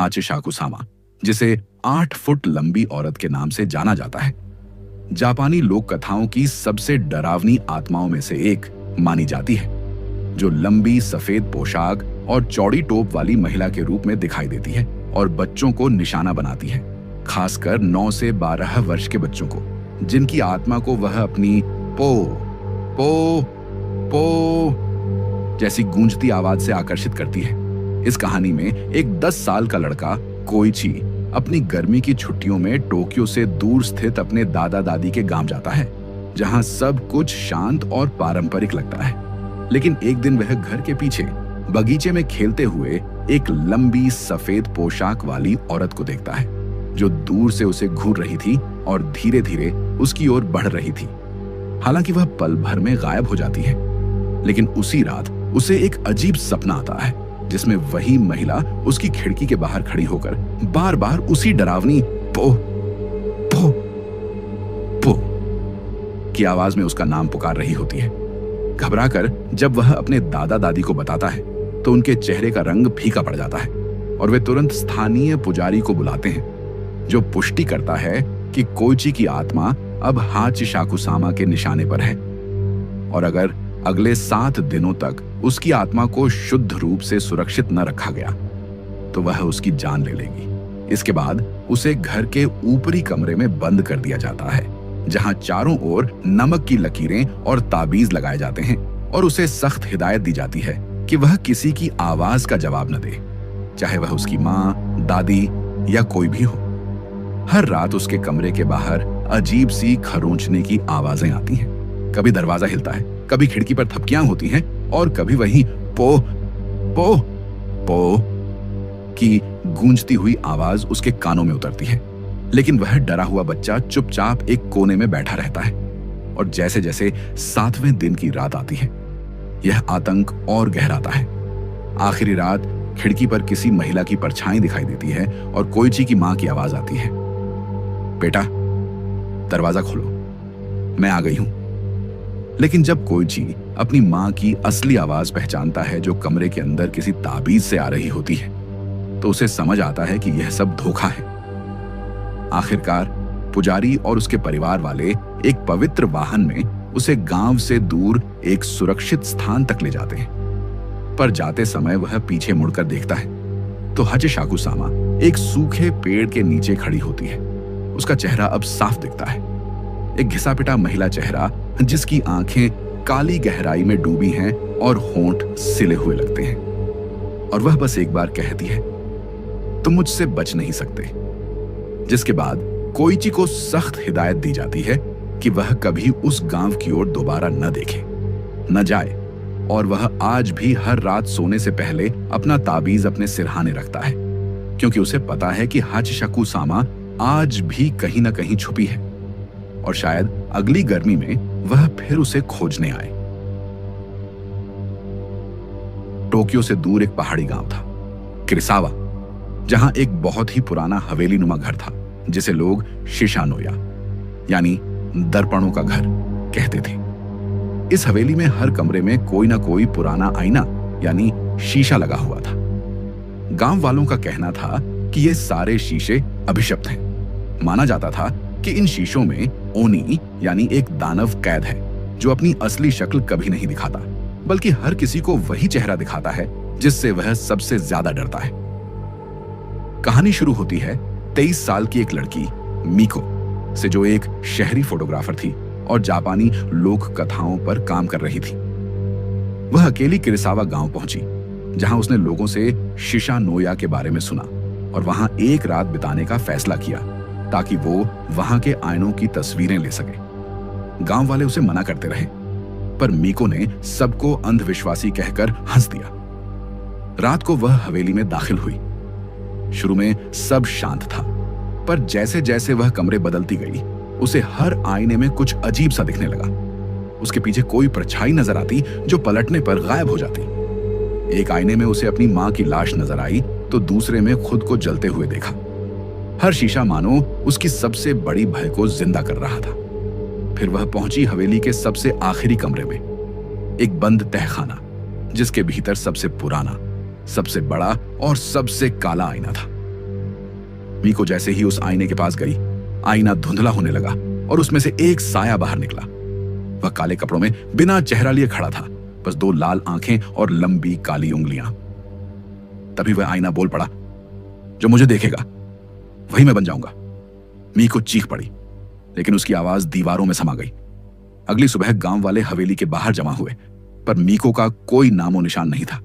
हाचिशाकुसामा, जिसे 8 फुट लंबी औरत के नाम से जाना जाता है, जापानी लोक कथाओं की सबसे डरावनी आत्माओं में से एक मानी जाती है, जो लंबी सफेद पोशाक और चौड़ी टोप वाली महिला के रूप में दिखाई देती है और बच्चों को निशाना बनाती है, खासकर 9 से 12 वर्ष के बच्चों को, जिनकी आत्मा को वह अपनी पो पो पो जैसी गूंजती आवाज से आकर्षित करती है। इस कहानी में एक 10 साल का लड़का कोइची अपनी गर्मी की छुट्टियों में टोक्यो से दूर स्थित अपने दादा दादी के गांव जाता है, जहां सब कुछ शांत और पारंपरिक लगता है। लेकिन एक दिन वह घर के पीछे बगीचे में खेलते हुए एक लंबी सफेद पोशाक वाली औरत को देखता है, जो दूर से उसे घूर रही थी और धीरे धीरे उसकी ओर बढ़ रही थी। हालांकि वह पल भर में गायब हो जाती है, लेकिन उसी रात उसे एक अजीब सपना आता है, जिसमें वही महिला उसकी खिड़की के बाहर खड़ी होकर बार बार उसी डरावनी पो पो पो की आवाज में उसका नाम पुकार रही होती है। घबराकर जब वह अपने दादा दादी को बताता है, तो उनके चेहरे का रंग फीका पड़ जाता है और वे तुरंत स्थानीय पुजारी को बुलाते हैं, जो पुष्टि करता है कि कोइची की आत्मा अब हाचिशाकुसामा के निशाने पर है, और अगर अगले 7 दिनों तक उसकी आत्मा को शुद्ध रूप से सुरक्षित न रखा गया, तो वह उसकी जान ले लेगी। इसके बाद उसे घर के ऊपरी कमरे में बंद कर दिया जाता है, जहां चारों ओर नमक की लकीरें और ताबीज लगाए जाते हैं, और उसे सख्त हिदायत दी जाती है कि वह किसी की आवाज का जवाब न दे, चाहे वह उसकी माँ, दादी या कोई भी हो। हर रात उसके कमरे के बाहर अजीब सी खरोंचने की आवाजें आती हैं। कभी दरवाजा हिलता है, कभी खिड़की पर थपकियां होती हैं, और कभी वही पो पो पो की गूंजती हुई आवाज उसके कानों में उतरती है। लेकिन वह डरा हुआ बच्चा चुपचाप एक कोने में बैठा रहता है, और जैसे जैसे 7वें दिन की रात आती है, यह आतंक और गहराता है। आखिरी रात खिड़की पर किसी महिला की परछाई दिखाई देती है और कोइची की मां की आवाज आती है, बेटा दरवाजा खोलो, मैं आ गई हूं। लेकिन जब कोइची अपनी मां की असली आवाज पहचानता है, जो कमरे के अंदर किसी ताबीज से आ रही होती है, तो उसे समझ आता है कि यह सब धोखा है। आखिरकार पुजारी और उसके परिवार वाले एक पवित्र वाहन में उसे गांव से दूर एक सुरक्षित स्थान तक ले जाते हैं। पर जाते समय वह पीछे मुड़कर देखता है तो हाचिशाकुसामा एक सूखे पेड़ के नीचे खड़ी होती है। उसका चेहरा अब साफ दिखता है, एक घिसा पिटा महिला चेहरा, जिसकी आंखें काली गहराई में डूबी हैं और होंठ सिले हुए लगते हैं। और वह बस एक बार कहती है, तुम मुझसे बच नहीं सकते। जिसके बाद कोइची को सख्त हिदायत दी जाती है कि वह कभी उस गांव की ओर दोबारा न देखे, न जाए, और वह आज भी हर रात सोने से पहले अपना ताबीज अपने सिरहाने रखता है, क्योंकि उसे पता है कि हाचिशाकुसामा आज भी कहीं न कहीं छुपी है, और शायद अगली गर्मी में वह फिर उसे खोजने आए। टोक्यो से दूर एक पहाड़ी गांव था, किरिसावा, जहां एक बहुत ही पुराना हवेली नुमा घर था, जिसे लोग शिशानोया यानी दर्पणों का घर कहते थे। इस हवेली में हर कमरे में कोई ना कोई पुराना आईना यानी शीशा लगा हुआ था। गांव वालों का कहना था कि ये सारे शीशे अभिशप्त हैं। माना जाता था कि इन शीशों में ओनी यानी एक दानव कैद है, जो अपनी असली शक्ल कभी नहीं दिखाता, बल्कि हर किसी को वही चेहरा दिखाता है जिससे वह सबसे ज्यादा डरता है। कहानी शुरू होती है 23 साल की एक लड़की मीको से, जो एक शहरी फोटोग्राफर थी और जापानी लोक कथाओं पर काम कर रही थी। वह अकेली किरिसावा गांव पहुंची, जहां उसने लोगों से शिशानोया के बारे में सुना और वहां एक रात बिताने का फैसला किया, ताकि वो वहां के आईनों की तस्वीरें ले सके। गांव वाले उसे मना करते रहे, पर मीको ने सबको अंधविश्वासी कहकर हंस दिया। रात को वह हवेली में दाखिल हुई। शुरू में सब शांत था, पर जैसे जैसे वह कमरे बदलती गई, उसे हर आईने में कुछ अजीब सा दिखने लगा। उसके पीछे कोई परछाई नजर आती, जो पलटने पर गायब हो जाती। एक आईने में उसे अपनी मां की लाश नजर आई, तो दूसरे में खुद को जलते हुए देखा। हर शीशा मानो उसकी सबसे बड़ी भय को जिंदा कर रहा था। फिर वह पहुंची हवेली के सबसे आखिरी कमरे में, एक बंद तहखाना, जिसके भीतर सबसे पुराना, सबसे बड़ा और सबसे काला आईना था। मीको जैसे ही उस आईने के पास गई, आईना धुंधला होने लगा और उसमें से एक साया बाहर निकला। वह काले कपड़ों में बिना चेहरा लिए खड़ा था, बस 2 लाल आंखें और लंबी काली उंगलियां। तभी वह आईना बोल पड़ा, जो मुझे देखेगा वही मैं बन जाऊंगा। मीको चीख पड़ी, लेकिन उसकी आवाज दीवारों में समा गई। अगली सुबह गांव वाले हवेली के बाहर जमा हुए, पर मीको का कोई नामो निशान नहीं था।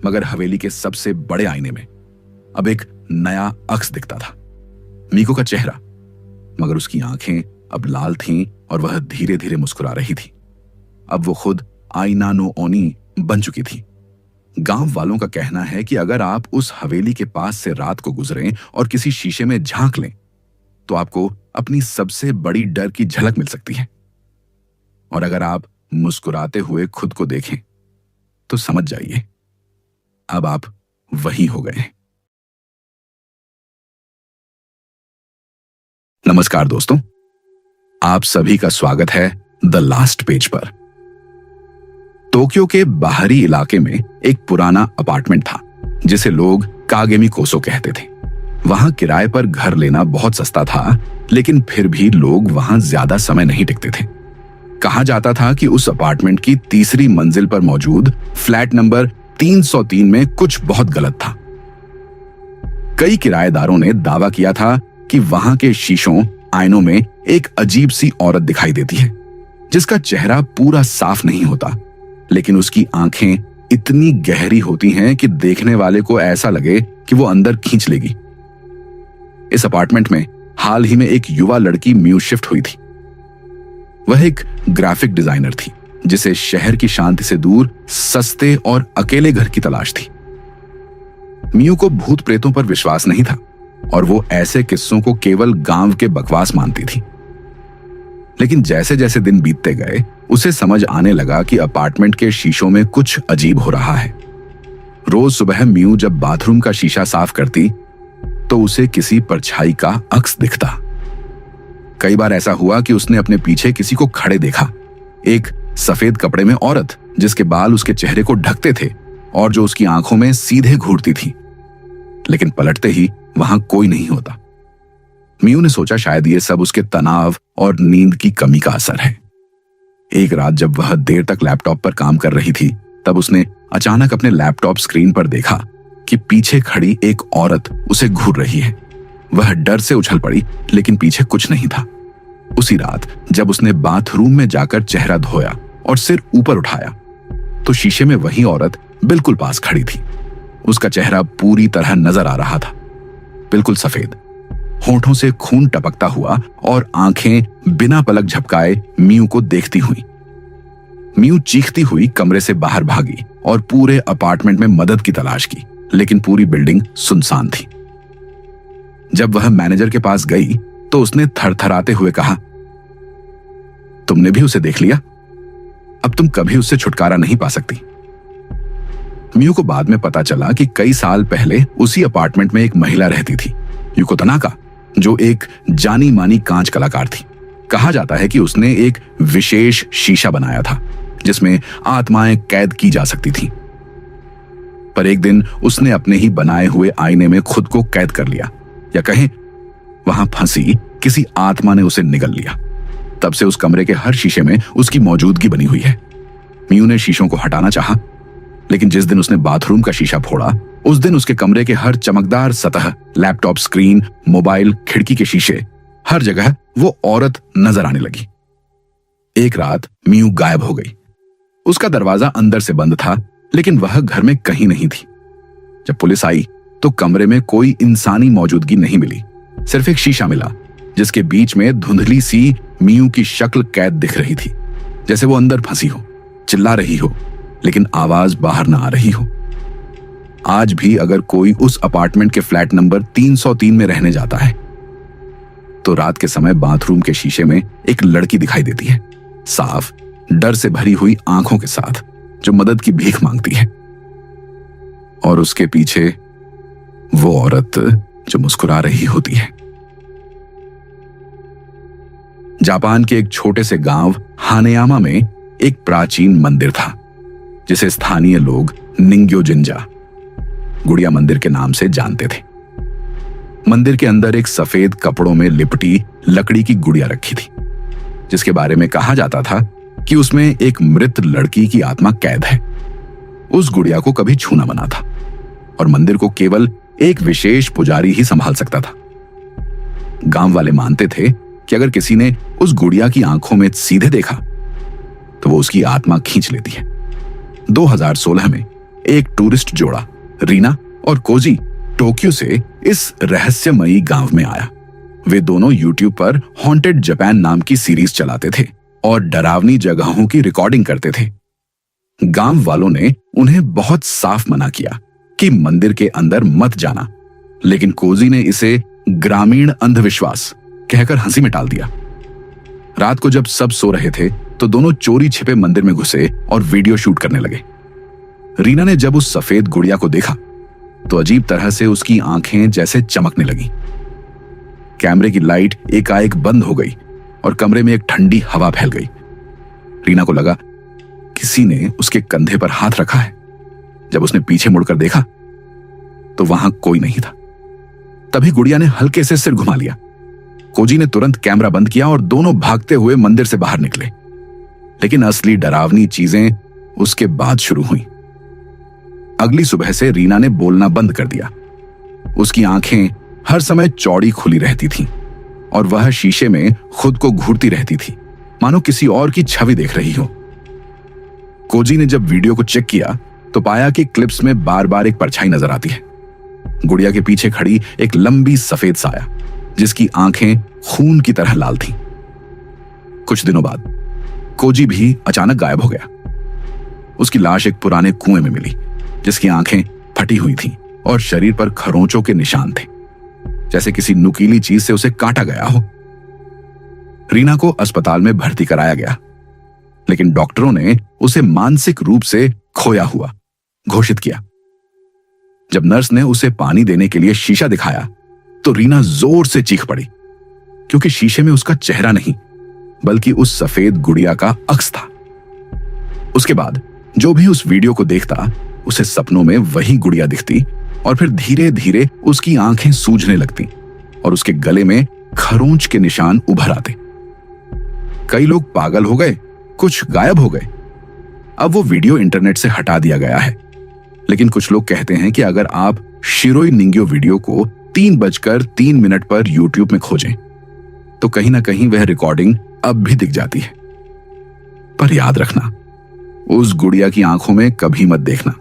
मगर हवेली के सबसे बड़े आईने में अब एक नया अक्स दिखता था, मीको का चेहरा। मगर उसकी आंखें अब लाल थीं और वह धीरे धीरे मुस्कुरा रही थी। अब वो खुद आईना नो ओनी बन चुकी थी। गांव वालों का कहना है कि अगर आप उस हवेली के पास से रात को गुजरें और किसी शीशे में झांक लें तो आपको अपनी सबसे बड़ी डर की झलक मिल सकती है। और अगर आप मुस्कुराते हुए खुद को देखें तो समझ जाइए, अब आप वही हो गए। नमस्कार दोस्तों, आप सभी का स्वागत है द लास्ट पेज पर। टोक्यो के बाहरी इलाके में एक पुराना अपार्टमेंट था जिसे लोग कागेमी कोसो कहते थे। वहां किराए पर घर लेना बहुत सस्ता था, लेकिन फिर भी लोग वहां ज्यादा समय नहीं टिकते थे। कहा जाता था कि उस अपार्टमेंट की तीसरी मंजिल पर मौजूद फ्लैट नंबर 303 में कुछ बहुत गलत था। कई किराएदारों ने दावा किया था कि वहां के शीशों, आईनों में एक अजीब सी औरत दिखाई देती है जिसका चेहरा पूरा साफ नहीं होता, लेकिन उसकी आंखें इतनी गहरी होती हैं कि देखने वाले को ऐसा लगे कि वो अंदर खींच लेगी। इस अपार्टमेंट में हाल ही में एक युवा लड़की म्यू शिफ्ट हुई थी। वह एक ग्राफिक डिजाइनर थी जिसे शहर की शांति से दूर सस्ते और अकेले घर की तलाश थी। म्यू को भूत प्रेतों पर विश्वास नहीं था और वो ऐसे किस्सों को केवल गांव के बकवास मानती थी। लेकिन जैसे जैसे दिन बीतते गए उसे समझ आने लगा कि अपार्टमेंट के शीशों में कुछ अजीब हो रहा है। रोज सुबह म्यू जब बाथरूम का शीशा साफ करती तो उसे किसी परछाई का अक्स दिखता। कई बार ऐसा हुआ कि उसने अपने पीछे किसी को खड़े देखा, एक सफेद कपड़े में औरत जिसके बाल उसके चेहरे को ढकते थे और जो उसकी आंखों में सीधे घूरती थी। लेकिन पलटते ही वहां कोई नहीं होता। म्यू ने सोचा शायद ये सब उसके तनाव और नींद की कमी का असर है। एक रात जब वह देर तक लैपटॉप पर काम कर रही थी, तब उसने अचानक अपने लैपटॉप स्क्रीन पर देखा कि पीछे खड़ी एक औरत उसे घूर रही है। वह डर से उछल पड़ी, लेकिन पीछे कुछ नहीं था। उसी रात जब उसने बाथरूम में जाकर चेहरा धोया और सिर ऊपर उठाया तो शीशे में वही औरत बिल्कुल पास खड़ी थी। उसका चेहरा पूरी तरह नजर आ रहा था, बिल्कुल सफेद, होंठों से खून टपकता हुआ और आंखें बिना पलक झपकाए म्यू को देखती हुई। म्यू चीखती हुई कमरे से बाहर भागी और पूरे अपार्टमेंट में मदद की तलाश की, लेकिन पूरी बिल्डिंग सुनसान थी। जब वह मैनेजर के पास गई तो उसने थरथराते हुए कहा, तुमने भी उसे देख लिया? अब तुम कभी उससे छुटकारा नहीं पा सकती। म्यू को बाद में पता चला कि कई साल पहले उसी अपार्टमेंट में एक महिला रहती थी, युको तनाका, जो एक जानी मानी कांच कलाकार थी। कहा जाता है कि उसने एक विशेष शीशा बनाया था जिसमें आत्माएं कैद की जा सकती थीं। पर एक दिन उसने अपने ही बनाए हुए आईने में खुद को कैद कर लिया, या कहें वहां फंसी किसी आत्मा ने उसे निगल लिया। तब से उस कमरे के हर शीशे में उसकी मौजूदगी बनी हुई है। म्यू ने शीशों को हटाना चाहा, लेकिन जिस दिन उसने बाथरूम का शीशा फोड़ा उस दिन उसके कमरे के हर चमकदार सतह, लैपटॉप स्क्रीन, मोबाइल, खिड़की के शीशे, हर जगह वो औरत नजर आने लगी। एक रात म्यू गायब हो गई। उसका दरवाजा अंदर से बंद था, लेकिन वह घर में कहीं नहीं थी। जब पुलिस आई तो कमरे में कोई इंसानी मौजूदगी नहीं मिली, सिर्फ एक शीशा मिला जिसके बीच में धुंधली सी म्यू की शक्ल कैद दिख रही थी, जैसे वो अंदर फंसी हो, चिल्ला रही हो, लेकिन आवाज बाहर ना आ रही हो। आज भी अगर कोई उस अपार्टमेंट के फ्लैट नंबर 303 में रहने जाता है तो रात के समय बाथरूम के शीशे में एक लड़की दिखाई देती है, साफ, डर से भरी हुई आंखों के साथ, जो मदद की भीख मांगती है। और उसके पीछे वो औरत जो मुस्कुरा रही होती है। जापान के एक छोटे से गांव हानेयामा में एक प्राचीन मंदिर था जिसे स्थानीय लोग निंग्यो जिंजा, गुड़िया मंदिर के नाम से जानते थे। मंदिर के अंदर एक सफेद कपड़ों में लिपटी लकड़ी की गुड़िया रखी थी, जिसके बारे में कहा जाता था कि उसमें एक मृत लड़की की आत्मा कैद है। उस गुड़िया को कभी छूना मना था और मंदिर को केवल एक विशेष पुजारी ही संभाल सकता था। गांव वाले मानते थे कि अगर किसी ने उस गुड़िया की आंखों में सीधे देखा तो वो उसकी आत्मा खींच लेती है। 2016 में एक टूरिस्ट जोड़ा रीना और कोजी टोक्यो से इस रहस्यमयी गांव में आया। वे दोनों यूट्यूब पर हॉन्टेड जापान नाम की सीरीज चलाते थे और डरावनी जगहों की रिकॉर्डिंग करते थे। गांव वालों ने उन्हें बहुत साफ मना किया कि मंदिर के अंदर मत जाना, लेकिन कोजी ने इसे ग्रामीण अंधविश्वास कहकर हंसी में टाल दिया। रात को जब सब सो रहे थे तो दोनों चोरी छिपे मंदिर में घुसे और वीडियो शूट करने लगे। रीना ने जब उस सफेद गुड़िया को देखा तो अजीब तरह से उसकी आंखें जैसे चमकने लगी। कैमरे की लाइट एकाएक बंद हो गई और कमरे में एक ठंडी हवा फैल गई। रीना को लगा किसी ने उसके कंधे पर हाथ रखा है। जब उसने पीछे मुड़कर देखा तो वहां कोई नहीं था। तभी गुड़िया ने हल्के से सिर घुमा लिया। कोजी ने तुरंत कैमरा बंद किया और दोनों भागते हुए मंदिर से बाहर निकले। लेकिन असली डरावनी चीजें उसके बाद शुरू हुई। अगली सुबह से रीना ने बोलना बंद कर दिया। उसकी आंखें हर समय चौड़ी खुली रहती थीं और वह शीशे में खुद को घूरती रहती थी, मानो किसी और की छवि देख रही हो। कोजी ने जब वीडियो को चेक किया तो पाया कि क्लिप्स में बार बार एक परछाई नजर आती है। गुड़िया के पीछे खड़ी एक लंबी सफेद साया जिसकी आंखें खून की तरह लाल थीं। कुछ दिनों बाद कोजी भी अचानक गायब हो गया। उसकी लाश एक पुराने कुएं में मिली जिसकी आंखें फटी हुई थीं और शरीर पर खरोंचों के निशान थे, जैसे किसी नुकीली चीज से उसे काटा गया हो। रीना को अस्पताल में भर्ती कराया गया, लेकिन डॉक्टरों ने उसे मानसिक रूप से खोया हुआ घोषित किया। जब नर्स ने उसे पानी देने के लिए शीशा दिखाया तो रीना जोर से चीख पड़ी, क्योंकि शीशे में उसका चेहरा नहीं बल्कि उस सफेद गुड़िया का अक्स था। उसके बाद जो भी उस वीडियो को देखता उसे सपनों में वही गुड़िया दिखती और फिर धीरे धीरे उसकी आंखें सूजने लगती और उसके गले में खरोंच के निशान उभर आते। कई लोग पागल हो गए, कुछ गायब हो गए। अब वो वीडियो इंटरनेट से हटा दिया गया है, लेकिन कुछ लोग कहते हैं कि अगर आप शिरोई निंग्यो वीडियो को 3:03 पर यूट्यूब में खोजें तो कहीं ना कहीं वह रिकॉर्डिंग अब भी दिख जाती है। पर याद रखना, उस गुड़िया की आंखों में कभी मत देखना,